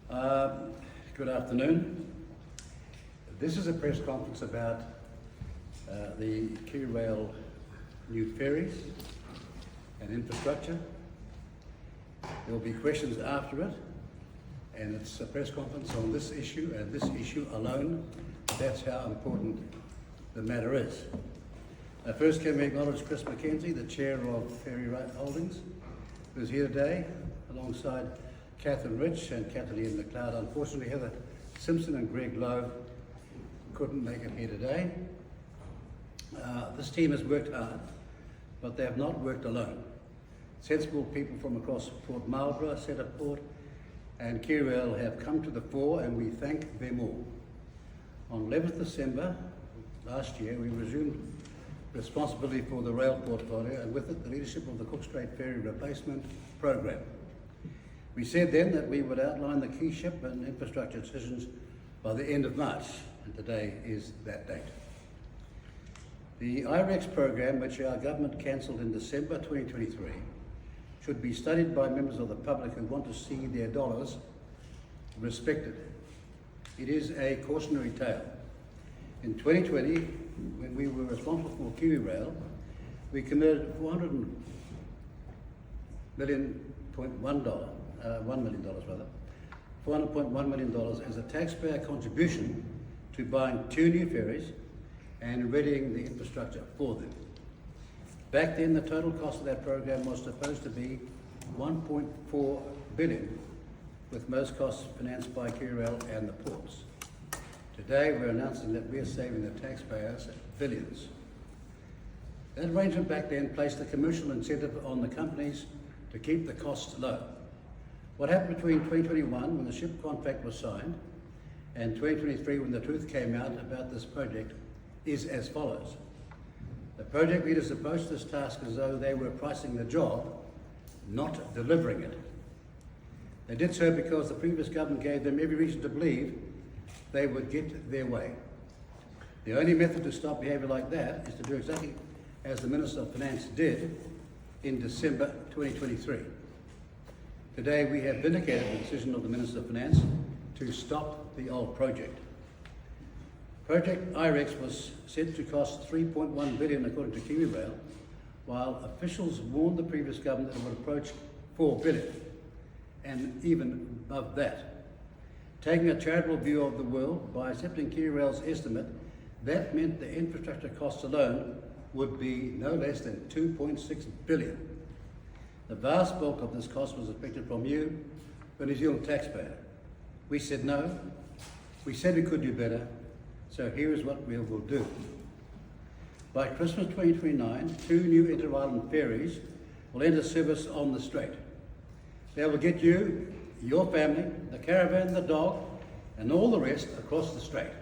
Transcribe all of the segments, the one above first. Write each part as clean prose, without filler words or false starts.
Good afternoon. This is a press conference about the KiwiRail new ferries and infrastructure. There will be questions after it, and it's a press conference on this issue and this issue alone. That's how important the matter is. First, can we acknowledge Chris Mackenzie, the chair of Ferry Holdings, who's here today, alongside Catherine Rich and Kathleen McLeod. Unfortunately, Heather Simpson and Greg Lowe couldn't make it here today. This team has worked hard, but they have not worked alone. Sensible people from across Port Marlborough, Centreport and KiwiRail have come to the fore, and we thank them all. On 11th December last year, we resumed responsibility for the rail portfolio, and with it the leadership of the Cook Strait Ferry Replacement Program. We said then that we would outline the key ship and infrastructure decisions by the end of March, and today is that date. The IREX program, which our government cancelled in December 2023, should be studied by members of the public who want to see their dollars respected. It is a cautionary tale. In 2020, when we were responsible for KiwiRail, we committed $400.1 million as a taxpayer contribution to buying 2 new ferries and readying the infrastructure for them. Back then, the total cost of that program was supposed to be $1.4 billion, with most costs financed by KiwiRail and the ports. Today, we're announcing that we're saving the taxpayers billions. That arrangement back then placed a commercial incentive on the companies to keep the costs low. What happened between 2021, when the ship contract was signed, and 2023, when the truth came out about this project, is as follows. The project leaders approached this task as though they were pricing the job, not delivering it. They did so because the previous government gave them every reason to believe they would get their way. The only method to stop behaviour like that is to do exactly as the Minister of Finance did in December 2023. Today we have vindicated the decision of the Minister of Finance to stop the old project. Project IREX was said to cost $3.1 billion according to KiwiRail, while officials warned the previous government that it would approach $4 billion, and even above that. Taking a charitable view of the world, by accepting KiwiRail's estimate, that meant the infrastructure costs alone would be no less than $2.6 billion. The vast bulk of this cost was expected from you, the New Zealand taxpayer. We said no. We said we could do better. So here is what we will do. By Christmas 2029, 2 new inter-island ferries will enter service on the strait. They will get you, your family, the caravan, the dog, and all the rest across the strait,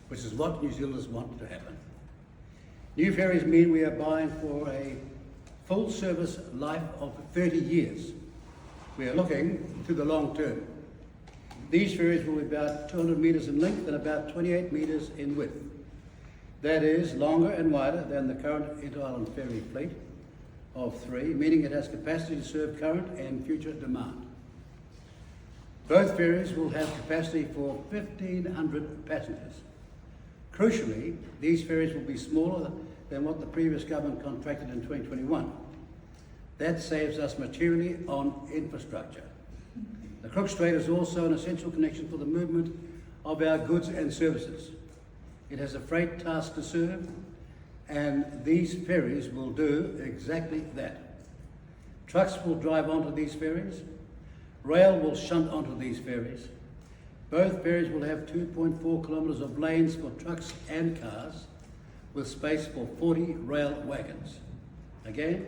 which is what New Zealanders want to happen. New ferries mean we are buying for a full service life of 30 years. We are looking to the long term. These ferries will be about 200 metres in length and about 28 metres in width. That is longer and wider than the current inter-island ferry fleet of 3, meaning it has capacity to serve current and future demand. Both ferries will have capacity for 1,500 passengers. Crucially, these ferries will be smaller than what the previous government contracted in 2021. That saves us materially on infrastructure. The Cook Strait is also an essential connection for the movement of our goods and services. It has a freight task to serve, and these ferries will do exactly that. Trucks will drive onto these ferries. Rail will shunt onto these ferries. Both ferries will have 2.4 kilometres of lanes for trucks and cars, with space for 40 rail wagons. Again,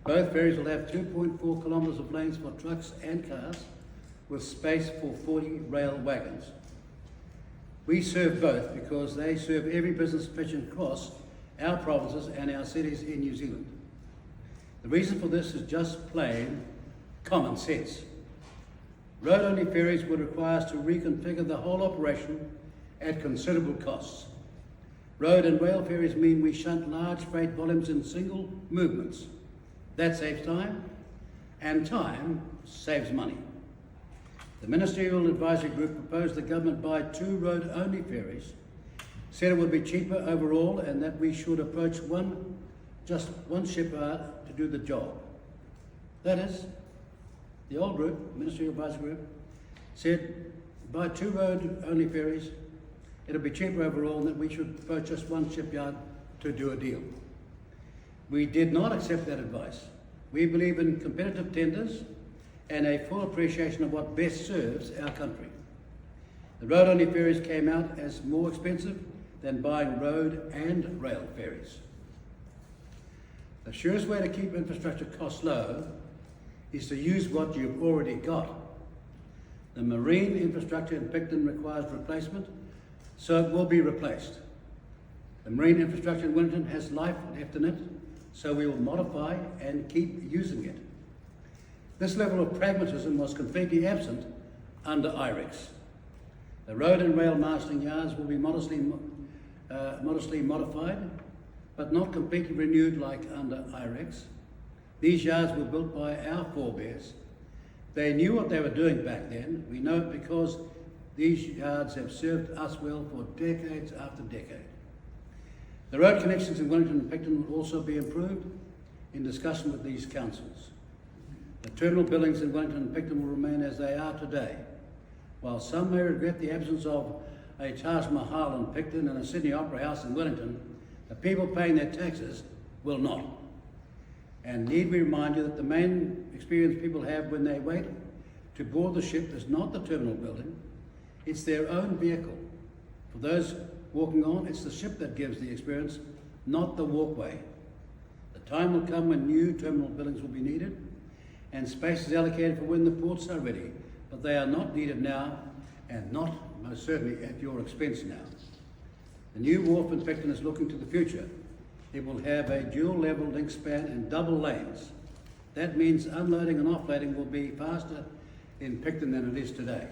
both ferries will have 2.4 kilometres of lanes for trucks and cars, with space for 40 rail wagons. We serve both because they serve every business stretching across our provinces and our cities in New Zealand. The reason for this is just plain common sense. Road-only ferries would require us to reconfigure the whole operation at considerable costs. Road and rail ferries mean we shunt large freight volumes in single movements. That saves time, and time saves money. The Ministerial Advisory Group proposed the government buy 2 road-only ferries, said it would be cheaper overall and that we should approach just one shipyard to do the job. That is, the old group, Ministerial Advisory Group, said buy 2 road-only ferries, it'll be cheaper overall and that we should approach just one shipyard to do a deal. We did not accept that advice. We believe in competitive tenders and a full appreciation of what best serves our country. The road-only ferries came out as more expensive than buying road and rail ferries. The surest way to keep infrastructure costs low is to use what you've already got. The marine infrastructure in Picton requires replacement, so it will be replaced. The marine infrastructure in Wellington has life left in it, so we will modify and keep using it. This level of pragmatism was completely absent under IREX. The road and rail marshalling yards will be modestly modified, but not completely renewed like under IREX. These yards were built by our forebears. They knew what they were doing back then. We know it because these yards have served us well for decades after decade. The road connections in Wellington and Picton will also be improved in discussion with these councils. The terminal buildings in Wellington and Picton will remain as they are today. While some may regret the absence of a Taj Mahal in Picton and a Sydney Opera House in Wellington, the people paying their taxes will not. And need we remind you that the main experience people have when they wait to board the ship is not the terminal building, it's their own vehicle. For those walking on, it's the ship that gives the experience, not the walkway. The time will come when new terminal buildings will be needed and space is allocated for when the ports are ready, but they are not needed now and not most certainly at your expense now. The new wharf in Picton is looking to the future. It will have a dual level link span and double lanes. That means unloading and offloading will be faster in Picton than it is today.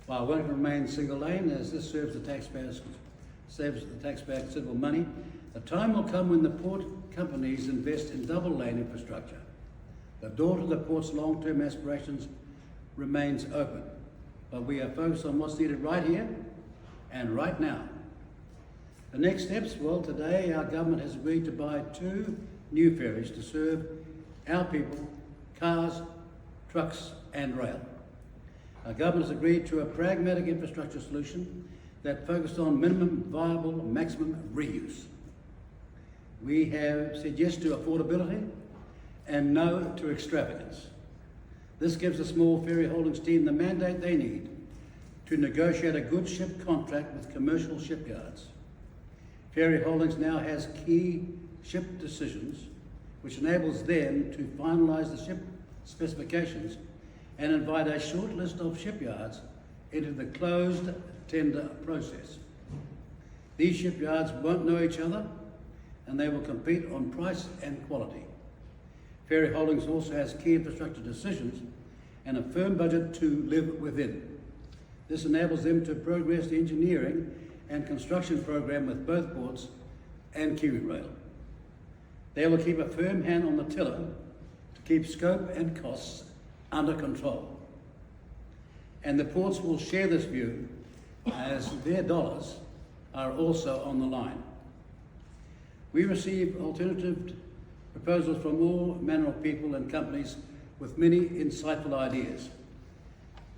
While Wellington remains single lane, as this saves the taxpayer considerable money, the time will come when the port companies invest in double lane infrastructure. The door to the port's long-term aspirations remains open, but we are focused on what's needed right here and right now. The next steps, well, today our government has agreed to buy 2 new ferries to serve our people, cars, trucks and rail. Our government has agreed to a pragmatic infrastructure solution that focused on minimum viable, maximum reuse. We have said yes to affordability and no to extravagance. This gives the small ferry holdings team the mandate they need to negotiate a good ship contract with commercial shipyards. Ferry Holdings now has key ship decisions, which enables them to finalise the ship specifications and invite a short list of shipyards into the closed tender process. These shipyards won't know each other and they will compete on price and quality. Ferry Holdings also has key infrastructure decisions and a firm budget to live within. This enables them to progress the engineering and construction program with both ports and KiwiRail. They will keep a firm hand on the tiller to keep scope and costs under control. And the ports will share this view as their dollars are also on the line. We receive alternative proposals from all manner of people and companies with many insightful ideas.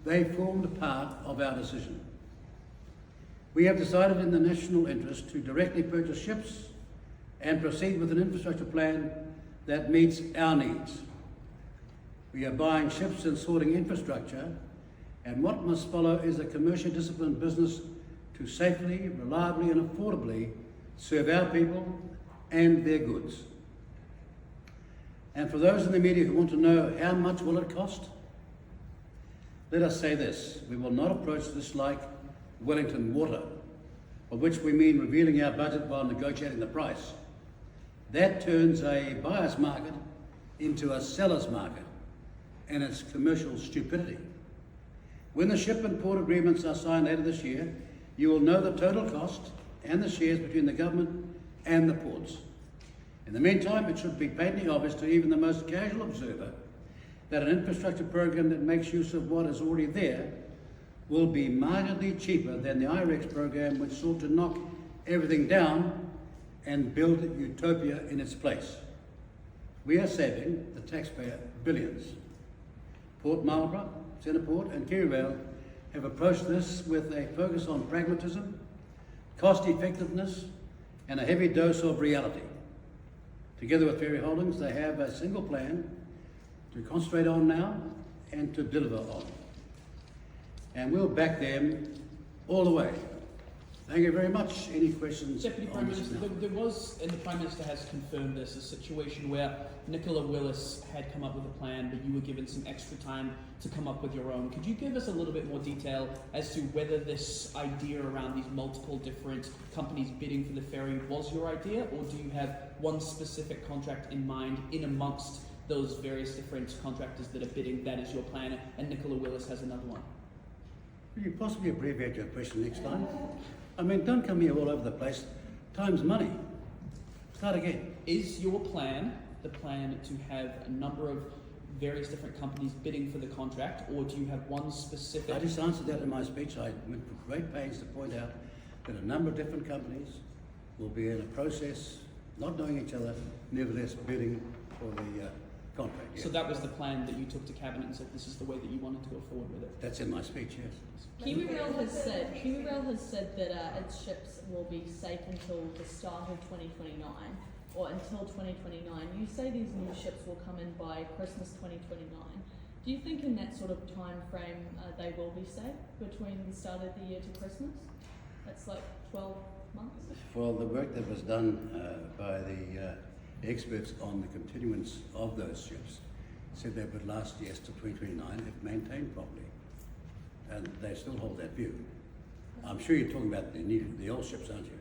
They formed part of our decision. We have decided in the national interest to directly purchase ships and proceed with an infrastructure plan that meets our needs. We are buying ships and sorting infrastructure, and what must follow is a commercially disciplined business to safely, reliably and affordably serve our people and their goods. And for those in the media who want to know how much will it cost, let us say this: we will not approach this like Wellington Water, by which we mean revealing our budget while negotiating the price. That turns a buyer's market into a seller's market, and it's commercial stupidity. When the ship and port agreements are signed later this year, you will know the total cost and the shares between the government and the ports. In the meantime, it should be patently obvious to even the most casual observer that an infrastructure program that makes use of what is already there will be markedly cheaper than the IREX program, which sought to knock everything down and build utopia in its place. We are saving the taxpayer billions. Port Marlborough, Centreport and KiwiRail have approached this with a focus on pragmatism, cost effectiveness and a heavy dose of reality. Together with Ferry Holdings, they have a single plan to concentrate on now and to deliver on. And we'll back them all the way. Thank you very much. Any questions? Deputy Prime Minister, there was, and the Prime Minister has confirmed this, a situation where Nicola Willis had come up with a plan, but you were given some extra time to come up with your own. Could you give us a little bit more detail as to whether this idea around these multiple different companies bidding for the ferry was your idea, or do you have one specific contract in mind in amongst those various different contractors that are bidding, that is your plan, and Nicola Willis has another one? Could you possibly abbreviate your question next time? I mean, don't come here all over the place. Time's money. Start again. Is your plan the plan to have a number of various different companies bidding for the contract, or do you have one specific? I just answered that in my speech. I went to great pains to point out that a number of different companies will be in a process, not knowing each other, nevertheless bidding for the contract. Yes. So that was the plan that you took to Cabinet and said this is the way that you wanted to go forward with it? That's in my speech, yes. KiwiRail has said that its ships will be safe until the start of 2029, or until 2029. You say these new ships will come in by Christmas 2029. Do you think in that sort of time frame they will be safe between the start of the year to Christmas? That's like 12 months? Well, the work that was done by the experts on the continuance of those ships said they would last, yes, to 2029 if maintained properly. And they still hold that view. I'm sure you're talking about the old ships, aren't you?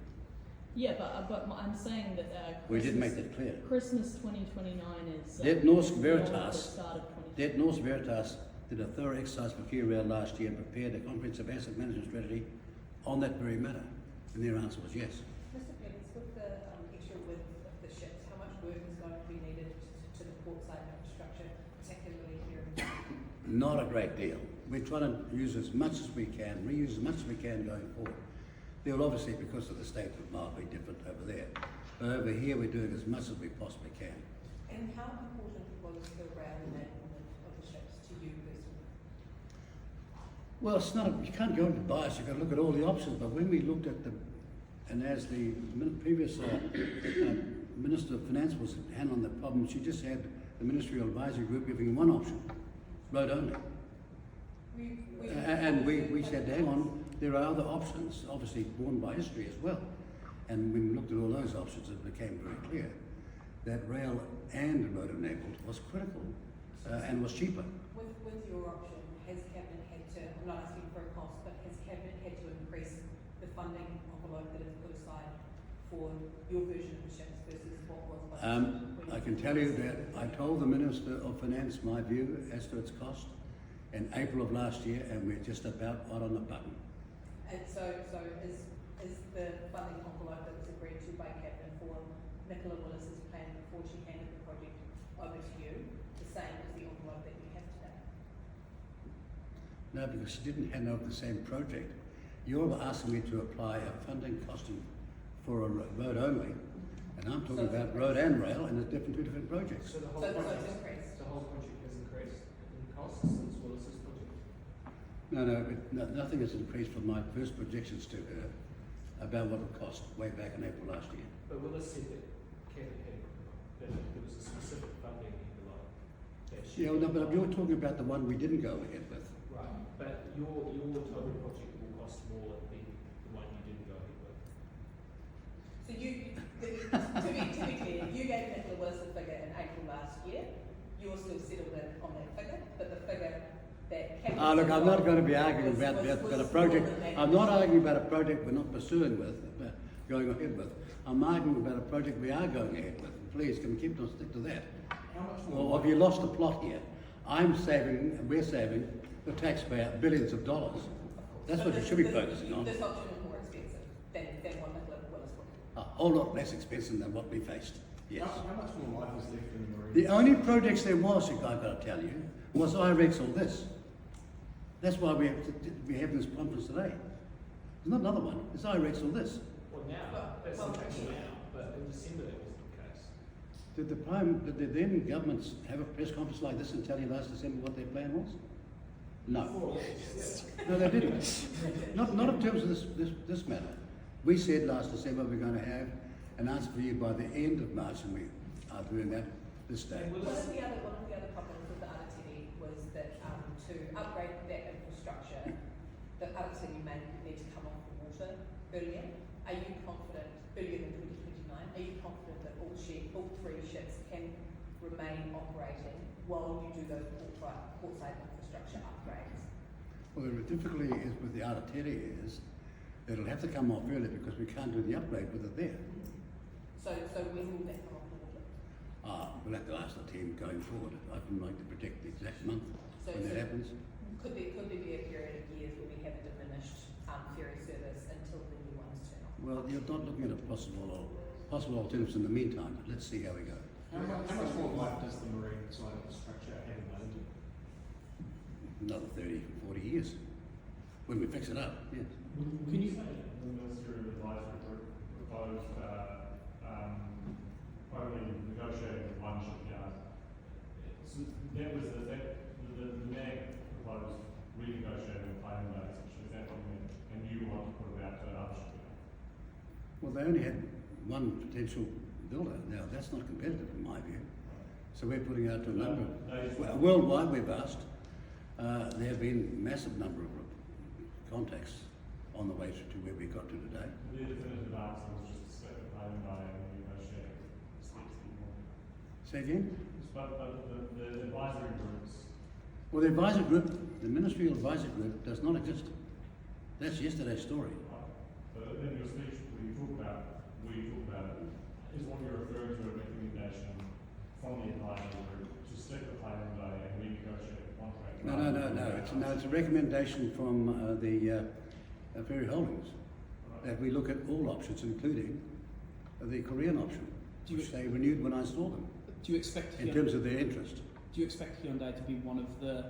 Yeah, but I'm saying that we did make that clear. Christmas 2029 is Det Norsk the Veritas, start of 2029. Det Norsk Veritas did a thorough exercise for KiwiRail last year and prepared a comprehensive asset management strategy on that very matter. And their answer was yes. Mr. Peters, with the extra width of the ships, how much work is going to be needed to the portside infrastructure, particularly here in Not a great deal. We're trying to use as much as we can, reuse as much as we can going forward. There will obviously, because of the state, it might be different over there. But over here, we're doing as much as we possibly can. And how important was the rail enablement of the ships to you personally? Well, it's not, you can't go into bias, you've got to look at all the options. But when we looked at and as the previous Minister of Finance was handling the problem, she just had the Ministerial Advisory Group giving one option, road only. And we said, hang on, there are other options, obviously borne by history as well. And when we looked at all those options, it became very clear that rail and road enabled was critical and was cheaper. With your option, has Cabinet had to, I'm not asking for a cost, but has Cabinet had to increase the funding envelope that is put aside for your version of the ships versus what was budgeted? I can tell you that I told the Minister of Finance my view as to its cost in April of last year, and we're just about right on the button. And so is the funding envelope that was agreed to by Cabinet for Nicola Willis's plan before she handed the project over to you the same as the envelope that you have today? No, because she didn't hand over the same project. You're asking me to apply a funding costing for a road only, and I'm talking about road and rail, and it's two different projects. So the whole project has increased in costs since Willis's project? No, nothing has increased from my first projections to her about what it cost way back in April last year. But Willis said that Cabinet had, that there was a specific funding envelope. Yeah, well, no, but you're talking about the one we didn't go ahead with. Right, but your total project will cost more than the one you didn't go ahead with. So to be clear, you gave Nicola Willis a figure in April last year. You're still settled in on that figure, but the figure that Cabinet... Look, I'm not going to be arguing about a project. I'm not arguing about a project we're not pursuing with, going ahead with. I'm arguing about a project we are going ahead with. Please, can we keep on stick to that? How much more? Or have you lost the plot here? We're saving the taxpayer billions of dollars. That's what you should be focusing on. This option is more expensive than what Nicola Willis would. A whole lot less expensive than what we faced. Yes. How much more life is left in the marine? The only projects there was, I've got to tell you, was IREX or this. That's why we have this conference today. There's not another one. It's IREX or this. Well, now, that's the case now, but in December that wasn't the case. Did the then governments have a press conference like this and tell you last December what their plan was? No. More or less, No, they didn't. Not in terms of this matter. We said last December we're going to have an answer for you by the end of March, and we are doing that this day. And One will of this- the other problems with the Aratiri was that to upgrade that infrastructure, the Aratiri may need to come off the water earlier. Are you confident, earlier than 2029, are you confident that all three ships can remain operating while you do those portside infrastructure upgrades? Well, the difficulty is with the Aratiri is that it'll have to come off early because we can't do the upgrade with it there. So when will that come off the water? We'll have to ask the team going forward. I wouldn't like to predict the exact month So- when that so- happens. Could there be a period of years where we have a diminished ferry service until the new ones turn on? Well, you're not looking at a possible alternatives in the meantime, but let's see how we go. How much more life does the marine side infrastructure have in London? Another 30, 40 years. When we fix it up, yes. Can you? The Ministerial Advisory Group proposed only negotiating with one shipyard. So that was the MAG proposed renegotiating the planning base, is that what you meant? And you want to put it out to another shipyard? Well, they only had one potential builder. Now, that's not competitive in my view. So we're putting out to a number. Well, worldwide, we've asked. There have been massive number of contacts on the way to where we got to today. The definitive answer was just to split the planning by and renegotiate steps anymore. Say again? But the advisory groups, Well, the advisory group, the ministerial advisory group does not exist. That's yesterday's story. but in your speech, where you talk about it, is what you're referring to a recommendation from the advisory group to split the planning day and renegotiate the contract? No. It's a recommendation from the Ferry Holdings that we look at all options, including the Korean option, Do you- which they renewed when I saw them, Do you expect in terms of their interest. Do you expect Hyundai to be one of the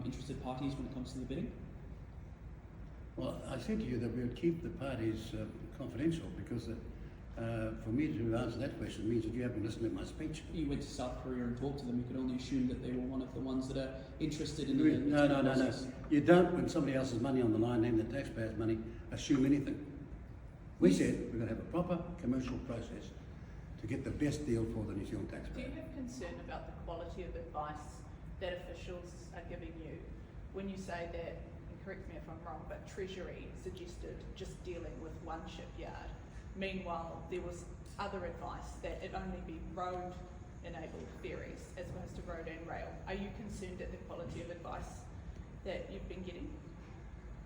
interested parties when it comes to the bidding? Well, I said to you that we would keep the parties confidential because for me to answer that question means that you haven't listened to my speech. You went to South Korea and talked to them. You could only assume that they were one of the ones that are interested in No. the process. You don't, when somebody else's money on the line, name the taxpayers' money, assume anything. We said we're going to have a proper commercial process to get the best deal for the New Zealand Do taxpayer. you have concern about the quality of advice that officials are giving you when you say that, and correct me if I'm wrong, but Treasury suggested just dealing with one shipyard? Meanwhile, there was other advice that it only be road-enabled ferries as opposed to road and rail. Are you concerned at the quality of advice that you've been getting?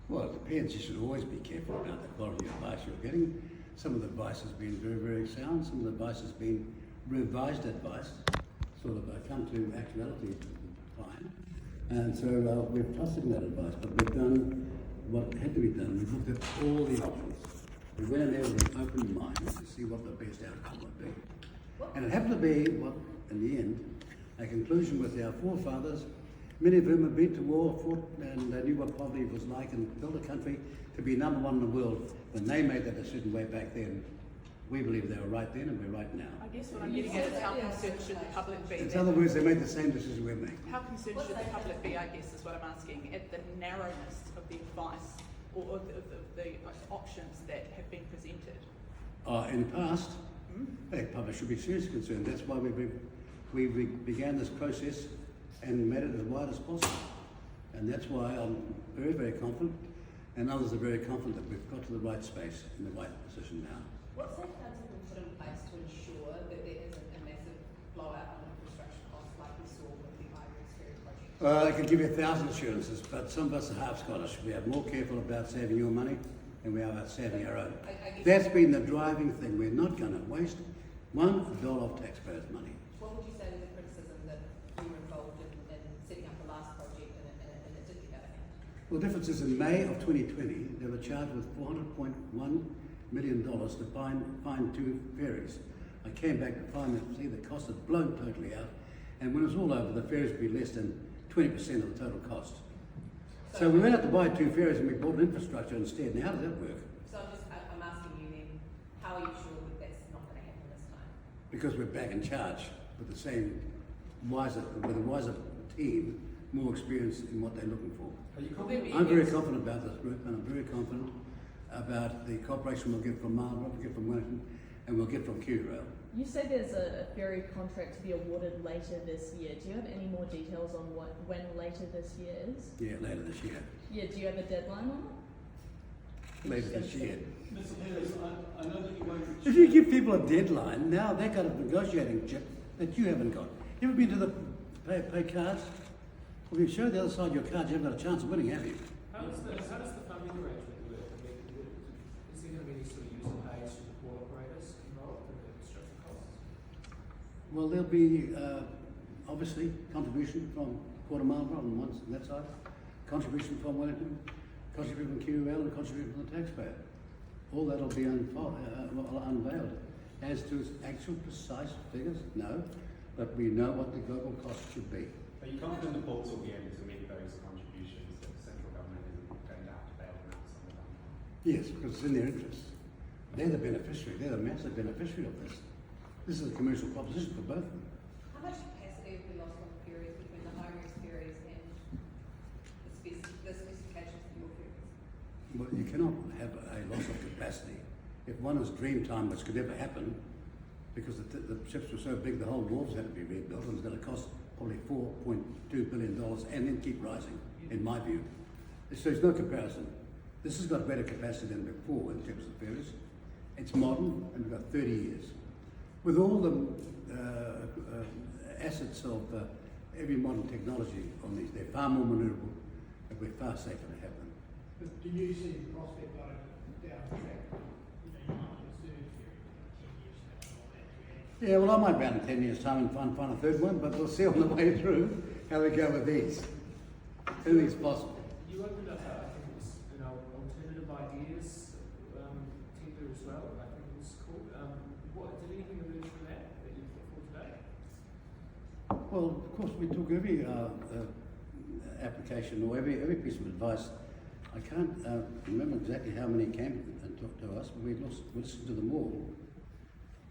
Well, it depends. You should always be careful about the quality of advice you're getting. Some of the advice has been very, very sound. Some of the advice has been revised advice, sort of come to actuality to the client. And so we've trusted in that advice, but we've done what had to be done. We've looked at all the options. We went in there with an open mind to see what the best outcome would be. And it happened to be, what, in the end, a conclusion with our forefathers, many of whom had been to war, fought, and they knew what poverty was like and built a country to be number one in the world. When they made that decision way back then, we believe they were right then and we're right now. I guess what I'm getting at is how concerned should the public be? In other words, they made the same decision we're making. How concerned should the public be, I guess, is what I'm asking, at the narrowness of the advice or of the options that have been presented? In the past, the public should be seriously concerned. That's why we began this process and made it as wide as possible. And that's why I'm very, very confident, and others are very confident that we've got to the right space in the right position now. What safeguards have been put in place to ensure that there isn't a massive blowout on infrastructure costs like we saw with the IREX ferry project? I can give you 1,000 assurances, but some of us are half Scottish. We are more careful about saving your money than we are about saving our own. I guess- That's been the driving thing. We're not going to waste $1 of taxpayers' money. What would you say to the criticism that you were involved in setting up the last project and it didn't get out of hand? Well, the difference is in May of 2020, they were charged with $400.1 million to find two ferries. I came back to find that, see, the cost had blown totally out, and when it was all over, the ferries would be less than 20% of the total cost. So we went out to buy 2 ferries and we bought an infrastructure instead. Now how does that work? So I'm asking you then, how are you sure that that's not going to happen this time? Because we're back in charge with the same wiser team, more experience in what they're looking for. Are you Will there be I'm very any- confident about this group, and I'm very confident about the cooperation we'll get from Marlborough, we'll get from Wellington, and we'll get from QRail. You say there's a ferry contract to be awarded later this year. Do you have any more details on when later this year is? Yeah, later this year. Yeah, do you have a deadline on it? Later this year. Mr. Peters, I know that you won't. If you give people a deadline, now they've got a negotiating chip that you haven't got. You ever been to the pay cards? Well, you show the other side of your cards, you haven't got a chance of winning, have you? How does the funding arrangement work? I mean, is there going to be any sort of user pays to the port operators involved in the infrastructure costs? Well, there'll be obviously contribution from Port of Marlborough on that side, contribution from Wellington, contribution from QRail, and contribution from the taxpayer. All that'll be unveiled. As to its actual precise figures, no, but we know what the global cost should be. Are you confident the ports will be able to meet those contributions that the central government isn't going to have to bail them out some of them? Yes, because it's in their interest. They're the beneficiary. They're the massive beneficiary of this. This is a commercial proposition for both of them. How much capacity have we lost on the ferries between the high-risk ferries and the specifications of your ferries? Well, you cannot have a loss of capacity. If one is dream time, which could never happen, because the ships were so big, the whole wharves had to be rebuilt, and it's going to cost probably $4.2 billion, and then keep rising, in my view. So there's no comparison. This has got better capacity than before in terms of ferries. It's modern, and we've got 30 years. With all the assets of every modern technology on these, they're far more manoeuvrable, and we're far safer to have them. But do you see the prospect going down the track? You know, you might have a third ferry in 10 years from now, all that to add. Yeah, well, I might be out in 10 years' time and find a third one, but we'll see on the way through how we go with these. Anything's possible. You opened up, I think it was, alternative ideas tender as well, I think it was called. Did anything emerge from that you put forward today? Well, of course, we took every application or every piece of advice. I can't remember exactly how many came and talked to us, but we listened to them all.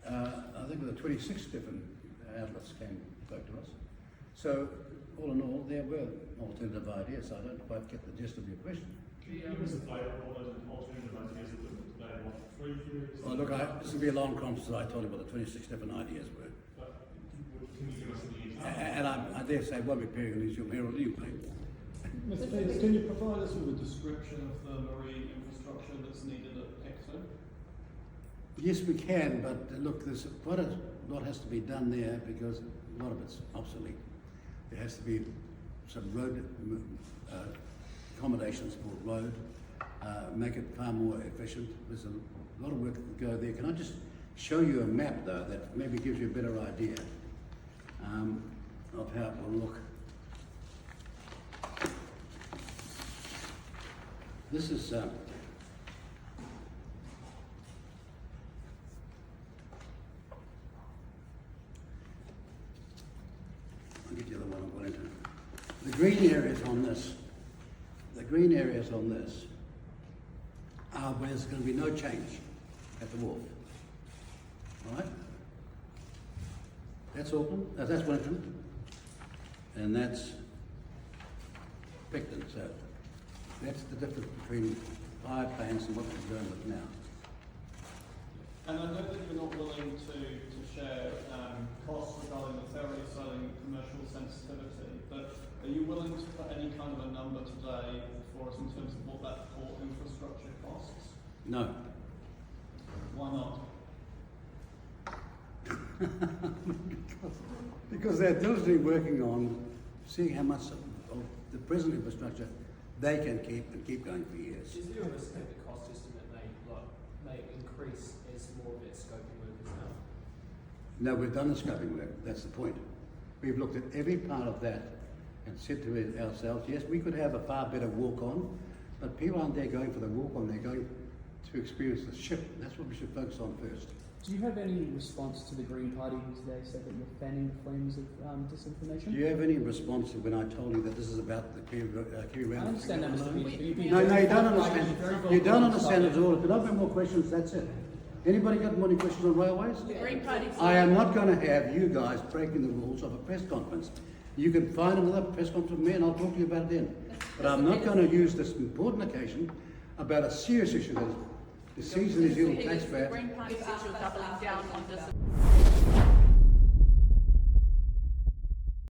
I think there were 26 different outlets came and spoke to us. So, all in all, there were alternative ideas. I don't quite get the gist of your question. Can you give us a flavour of all those alternative ideas that they want? 3 ferries? Oh, look, this will be a long conference. I told you what the 26 different ideas were. But can you give us the examples? And I dare say, won't be appearing in your Herald anyway. Mr. Peters, can you provide us with a description of the marine infrastructure that's needed at Exeter? Yes, we can, but look, there's quite a lot has to be done there because a lot of it's obsolete. There has to be some road accommodations for road, make it far more efficient. There's a lot of work to go there. Can I just show you a map, though, that maybe gives you a better idea of how it will look? This is I'll get the other one on Wellington. The green areas on this, are where there's going to be no change at the wharf. All right? That's Auckland, that's Wellington, and that's Picton. So that's the difference between our plans and what we're going with now. And I know that you're not willing to share costs regarding the ferry selling commercial sensitivity, but are you willing to put any kind of a number today for us in terms of what that port infrastructure costs? No. Why not? Because they're diligently working on seeing how much of the present infrastructure they can keep and keep going for years. Is there a risk that the cost estimate may increase as more of that scoping work is done? No, we've done the scoping work, that's the point. We've looked at every part of that and said to ourselves, yes, we could have a far better walk-on, but people aren't there going for the walk-on, they're going to experience the ship. That's what we should focus on first. Do you have any response to the Green Party who today said that you're fanning the flames of disinformation? Do you have any response to when I told you that this is about the Kiwi round? I understand that, Mr. Peters, but you've been No, you don't very understand. vocal You don't on the understand at subject. all. If there are no more questions, that's it. Anybody got any questions on railways? The Green Party. I am not going to have you guys breaking the rules of a press conference. You can find another press conference with me and I'll talk to you about it then. But I'm not going to use this important occasion about a serious issue that is the New Zealand The taxpayer. Green Party said you're doubling down on this.